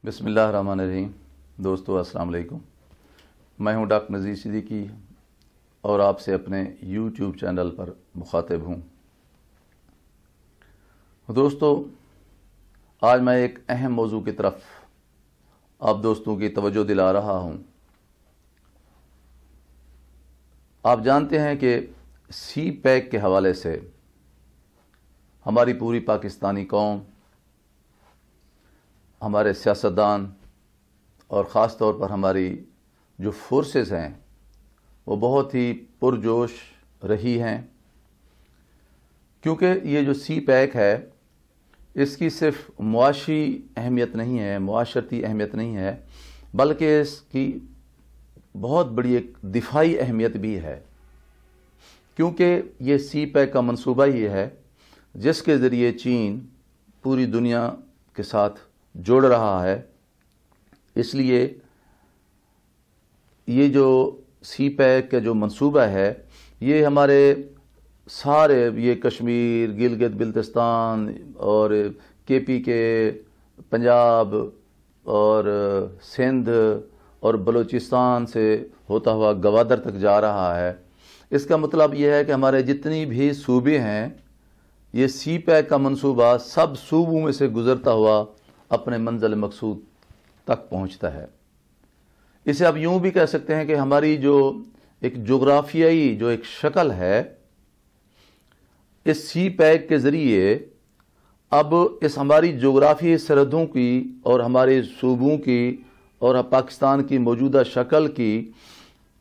بسم اللہ الرحمن الرحیم۔ دوستو السلام علیکم، میں ہوں ڈاکٹر نذیر صدیقی اور آپ سے اپنے یوٹیوب چینل پر مخاطب ہوں۔ دوستو، آج میں ایک اہم موضوع کی طرف آپ دوستوں کی توجہ دلا رہا ہوں۔ آپ جانتے ہیں کہ سی پیک کے حوالے سے ہماری پوری پاکستانی قوم، ہمارے سیاستدان اور خاص طور پر ہماری جو فورسز ہیں وہ بہت ہی پرجوش رہی ہیں، کیونکہ یہ جو سی پیک ہے اس کی صرف معاشی اہمیت نہیں ہے، معاشرتی اہمیت نہیں ہے، بلکہ اس کی بہت بڑی ایک دفاعی اہمیت بھی ہے، کیونکہ یہ سی پیک کا منصوبہ ہی ہے جس کے ذریعے چین پوری دنیا کے ساتھ جڑ رہا ہے۔ اس لیے یہ جو سی پیک کا جو منصوبہ ہے یہ ہمارے سارے یہ کشمیر، گلگت بلتستان اور کے پی کے، پنجاب اور سندھ اور بلوچستان سے ہوتا ہوا گوادر تک جا رہا ہے۔ اس کا مطلب یہ ہے کہ ہمارے جتنی بھی صوبے ہیں یہ سی پیک کا منصوبہ سب صوبوں میں سے گزرتا ہوا اپنے منزل مقصود تک پہنچتا ہے۔ اسے آپ یوں بھی کہہ سکتے ہیں کہ ہماری جو ایک جغرافیائی جو ایک شکل ہے، اس سی پیک کے ذریعے اب اس ہماری جغرافیائی سرحدوں کی اور ہمارے صوبوں کی اور پاکستان کی موجودہ شکل کی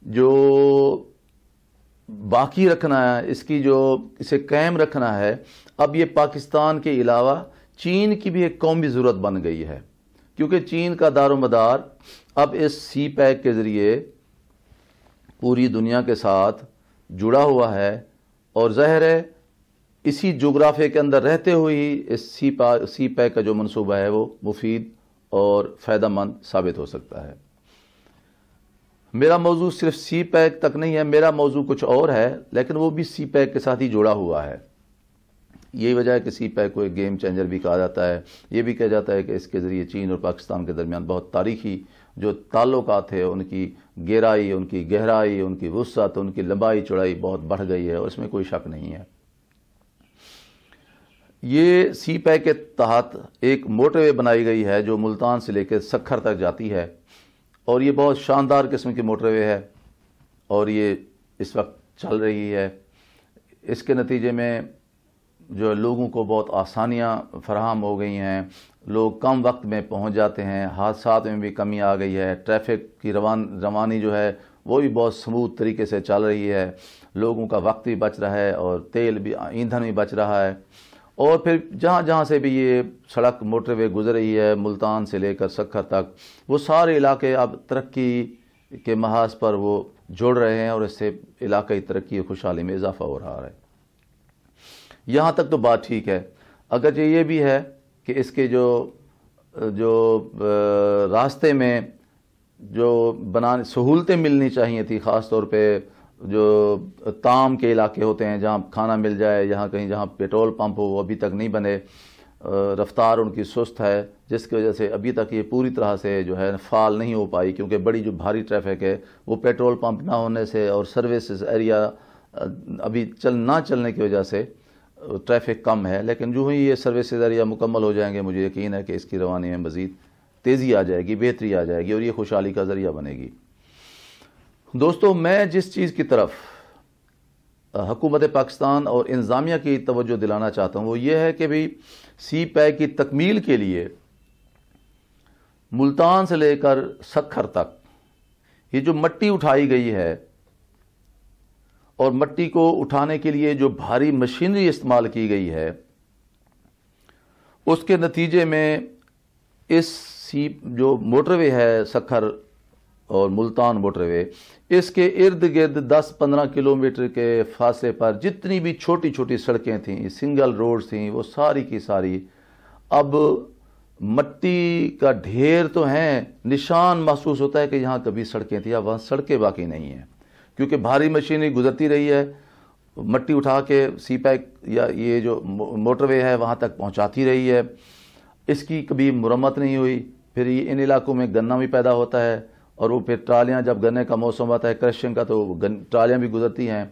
جو باقی رکھنا ہے، اس کی جو اسے قائم رکھنا ہے، اب یہ پاکستان کے علاوہ چین کی بھی ایک قومی ضرورت بن گئی ہے، کیونکہ چین کا دار و مدار اب اس سی پیک کے ذریعے پوری دنیا کے ساتھ جڑا ہوا ہے، اور ظاہر ہے اسی جغرافیے کے اندر رہتے ہوئے ہی اس سی پیک کا جو منصوبہ ہے وہ مفید اور فائدہ مند ثابت ہو سکتا ہے۔ میرا موضوع صرف سی پیک تک نہیں ہے، میرا موضوع کچھ اور ہے، لیکن وہ بھی سی پیک کے ساتھ ہی جڑا ہوا ہے۔ یہی وجہ ہے کہ سی پیک کو ایک گیم چینجر بھی کہا جاتا ہے۔ یہ بھی کہا جاتا ہے کہ اس کے ذریعے چین اور پاکستان کے درمیان بہت تاریخی جو تعلقات ہیں، ان کی گہرائی، ان کی گہرائی، ان کی وسعت، ان کی لمبائی چوڑائی بہت بڑھ گئی ہے، اور اس میں کوئی شک نہیں ہے۔ یہ سی پیک کے تحت ایک موٹر وے بنائی گئی ہے جو ملتان سے لے کے سکھر تک جاتی ہے، اور یہ بہت شاندار قسم کی موٹر وے ہے، اور یہ اس وقت چل رہی ہے۔ اس کے نتیجے میں جو لوگوں کو بہت آسانیاں فراہم ہو گئی ہیں، لوگ کم وقت میں پہنچ جاتے ہیں، حادثات میں بھی کمی آ گئی ہے، ٹریفک کی روانی جو ہے وہ بھی بہت سموتھ طریقے سے چل رہی ہے، لوگوں کا وقت بھی بچ رہا ہے اور تیل بھی، ایندھن بھی بچ رہا ہے۔ اور پھر جہاں جہاں سے بھی یہ سڑک موٹر وے گزر رہی ہے ملتان سے لے کر سکھر تک، وہ سارے علاقے اب ترقی کے محاذ پر وہ جڑ رہے ہیں، اور اس سے علاقائی ترقی اور خوشحالی میں اضافہ ہو رہا ہے۔ یہاں تک تو بات ٹھیک ہے، اگرچہ یہ بھی ہے کہ اس کے جو راستے میں جو سہولتیں ملنی چاہیے تھی، خاص طور پہ جو تام کے علاقے ہوتے ہیں جہاں کھانا مل جائے، جہاں پیٹرول پمپ ہو، وہ ابھی تک نہیں بنے، رفتار ان کی سست ہے، جس کی وجہ سے ابھی تک یہ پوری طرح سے جو ہے فعال نہیں ہو پائی، کیونکہ بڑی جو بھاری ٹریفک ہے وہ پیٹرول پمپ نہ ہونے سے اور سروسز ایریا ابھی نہ چلنے کی وجہ سے ٹریفک کم ہے۔ لیکن جو ہی یہ سروسز ایریا مکمل ہو جائیں گے، مجھے یقین ہے کہ اس کی روانی میں مزید تیزی آ جائے گی، بہتری آ جائے گی، اور یہ خوشحالی کا ذریعہ بنے گی۔ دوستو، میں جس چیز کی طرف حکومت پاکستان اور انتظامیہ کی توجہ دلانا چاہتا ہوں وہ یہ ہے کہ بھی سی پیک کی تکمیل کے لیے ملتان سے لے کر سکھر تک یہ جو مٹی اٹھائی گئی ہے، اور مٹی کو اٹھانے کے لیے جو بھاری مشینری استعمال کی گئی ہے، اس کے نتیجے میں اس جو موٹر وے ہے سکھر اور ملتان موٹر وے، اس کے ارد گرد 10-15 کلومیٹر کے فاصلے پر جتنی بھی چھوٹی چھوٹی سڑکیں تھیں، سنگل روڈز تھیں، وہ ساری کی ساری اب مٹی کا ڈھیر تو ہیں، نشان محسوس ہوتا ہے کہ یہاں کبھی سڑکیں تھیں، اب وہاں سڑکیں باقی نہیں ہیں، کیونکہ بھاری مشینری گزرتی رہی ہے، مٹی اٹھا کے سی پیک یا یہ جو موٹر وے ہے وہاں تک پہنچاتی رہی ہے، اس کی کبھی مرمت نہیں ہوئی، پھر یہ ان علاقوں میں گنا بھی پیدا ہوتا ہے، اور وہ پھر ٹرالیاں جب گنے کا موسم آتا ہے کرشنگ کا تو ٹرالیاں بھی گزرتی ہیں.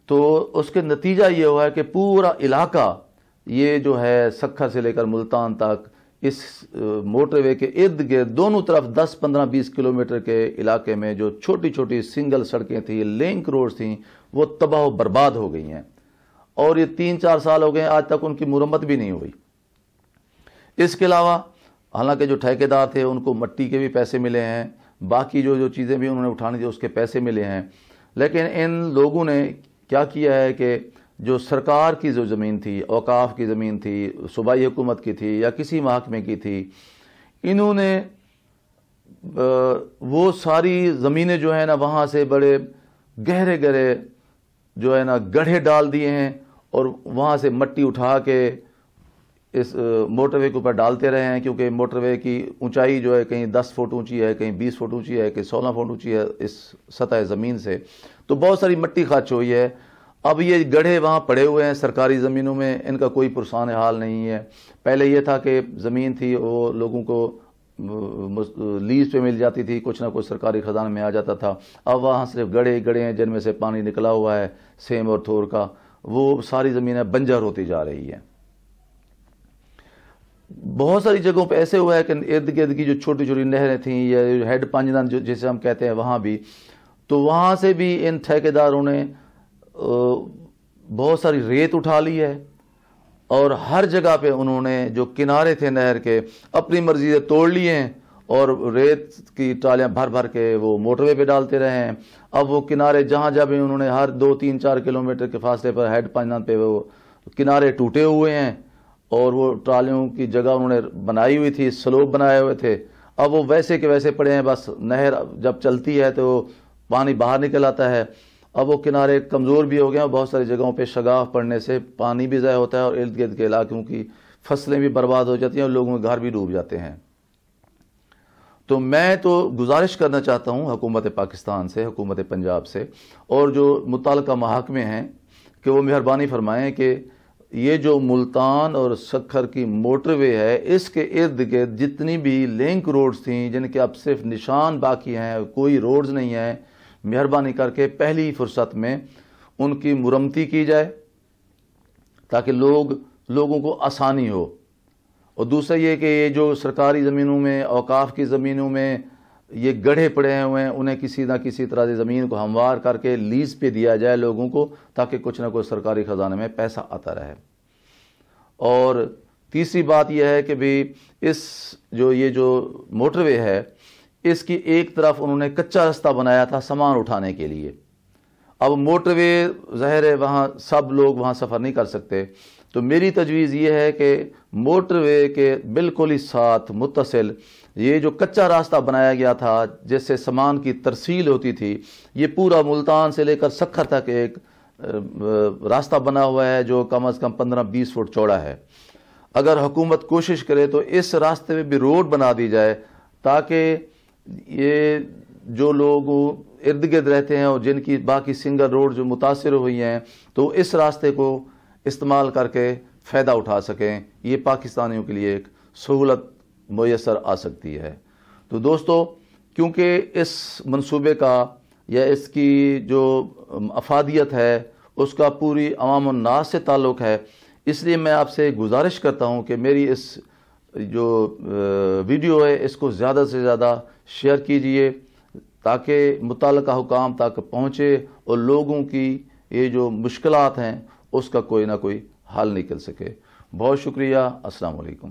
تو اس کے نتیجہ یہ ہوا ہے کہ پورا علاقہ یہ جو ہے سکھر سے لے کر ملتان تک اس موٹر وے کے ارد گرد دونوں طرف 10 15 20 کلومیٹر کے علاقے میں جو چھوٹی چھوٹی سنگل سڑکیں تھیں، لنک روڈز تھیں، وہ تباہ و برباد ہو گئی ہیں. اور یہ 3-4 سال ہو گئے آج تک ان کی مرمت بھی نہیں ہوئی. اس کے علاوہ حالانکہ جو ٹھیکیدار تھے ان کو مٹی کے بھی پیسے ملے ہیں، باقی جو چیزیں بھی انہوں نے اٹھانی تھی اس کے پیسے ملے ہیں، لیکن ان لوگوں نے کیا کیا ہے کہ جو سرکار کی جو زمین تھی، اوقاف کی زمین تھی، صوبائی حکومت کی تھی یا کسی محکمے کی تھی، انہوں نے وہ ساری زمینیں جو ہے نا وہاں سے بڑے گہرے گہرے جو ہے نا گڑھے ڈال دیے ہیں، اور وہاں سے مٹی اٹھا کے اس موٹر وے کے اوپر ڈالتے رہے ہیں، کیونکہ موٹر وے کی اونچائی جو ہے کہیں 10 فٹ اونچی ہے، کہیں 20 فٹ اونچی ہے، کہیں 16 فٹ اونچی ہے اس سطح زمین سے. تو بہت ساری مٹی خرچ ہوئی ہے. اب یہ گڑھے وہاں پڑے ہوئے ہیں سرکاری زمینوں میں، ان کا کوئی پرسان حال نہیں ہے. پہلے یہ تھا کہ زمین تھی وہ لوگوں کو لیز پہ مل جاتی تھی، کچھ نہ کچھ سرکاری خزانے میں آ جاتا تھا. اب وہاں صرف گڑھے ہیں جن میں سے پانی نکلا ہوا ہے سیم اور تھور کا، وہ ساری زمینیں بنجر ہوتی جا رہی ہیں. بہت ساری جگہوں پہ ایسے ہوا ہے کہ ارد گرد کی جو چھوٹی چھوٹی نہریں تھیں یا ہیڈ پنجدان جسے ہم کہتے ہیں وہاں بھی، تو وہاں سے بھی ان ٹھیکیداروں نے بہت ساری ریت اٹھا لی ہے، اور ہر جگہ پہ انہوں نے جو کنارے تھے نہر کے اپنی مرضی سے توڑ لیے ہیں، اور ریت کی ٹرالیاں بھر بھر کے وہ موٹر وے پہ ڈالتے رہے ہیں. اب وہ کنارے جہاں جب انہوں نے ہر 2-3-4 کلومیٹر کے فاصلے پر ہیڈ پنجدان پہ وہ کنارے ٹوٹے ہوئے ہیں، اور وہ ٹرالیوں کی جگہ انہوں نے بنائی ہوئی تھی، سلوپ بنائے ہوئے تھے، اب وہ ویسے کے ویسے پڑے ہیں. بس نہر جب چلتی ہے تو پانی باہر نکل آتا ہے. اب وہ کنارے کمزور بھی ہو گئے ہیں، بہت ساری جگہوں پہ شگاف پڑنے سے پانی بھی ضائع ہوتا ہے، اور ارد گرد کے علاقوں کی فصلیں بھی برباد ہو جاتی ہیں، اور لوگوں کے گھر بھی ڈوب جاتے ہیں. تو میں تو گزارش کرنا چاہتا ہوں حکومت پاکستان سے، حکومت پنجاب سے، اور جو متعلقہ محکمے ہیں کہ وہ مہربانی فرمائیں کہ یہ جو ملتان اور سکھر کی موٹر وے ہے اس کے ارد گرد جتنی بھی لنک روڈز تھیں جن کے اب صرف نشان باقی ہیں، کوئی روڈز نہیں ہیں، مہربانی کر کے پہلی فرصت میں ان کی مرمتی کی جائے تاکہ لوگوں کو آسانی ہو. اور دوسرا یہ کہ یہ جو سرکاری زمینوں میں، اوقاف کی زمینوں میں یہ گڑھے پڑے ہوئے ہیں، انہیں کسی نہ کسی طرح سے زمین کو ہموار کر کے لیز پہ دیا جائے لوگوں کو، تاکہ کچھ نہ کچھ سرکاری خزانے میں پیسہ آتا رہے. اور تیسری بات یہ ہے کہ بھی یہ جو موٹر وے ہے اس کی ایک طرف انہوں نے کچا رستہ بنایا تھا سامان اٹھانے کے لیے. اب موٹر وے ظاہر ہے وہاں سب لوگ وہاں سفر نہیں کر سکتے، تو میری تجویز یہ ہے کہ موٹر وے کے بالکل ہی ساتھ متصل یہ جو کچا راستہ بنایا گیا تھا جس سے سامان کی ترسیل ہوتی تھی، یہ پورا ملتان سے لے کر سکھر تک ایک راستہ بنا ہوا ہے جو کم از کم 15-20 فٹ چوڑا ہے. اگر حکومت کوشش کرے تو اس راستے میں بھی روڈ بنا دی جائے تاکہ یہ جو لوگ ارد گرد رہتے ہیں اور جن کی باقی سنگل روڈ جو متاثر ہوئی ہیں تو اس راستے کو استعمال کر کے فائدہ اٹھا سکیں. یہ پاکستانیوں کے لیے ایک سہولت میسر آ سکتی ہے. تو دوستو، کیونکہ اس منصوبے کا یا اس کی جو افادیت ہے اس کا پوری عوام الناس سے تعلق ہے، اس لیے میں آپ سے گزارش کرتا ہوں کہ میری اس جو ویڈیو ہے اس کو زیادہ سے زیادہ شیئر کیجئے تاکہ متعلقہ حکام تک پہنچے اور لوگوں کی یہ جو مشکلات ہیں اس کا کوئی نہ کوئی حل نکل سکے. بہت شکریہ. السلام علیکم.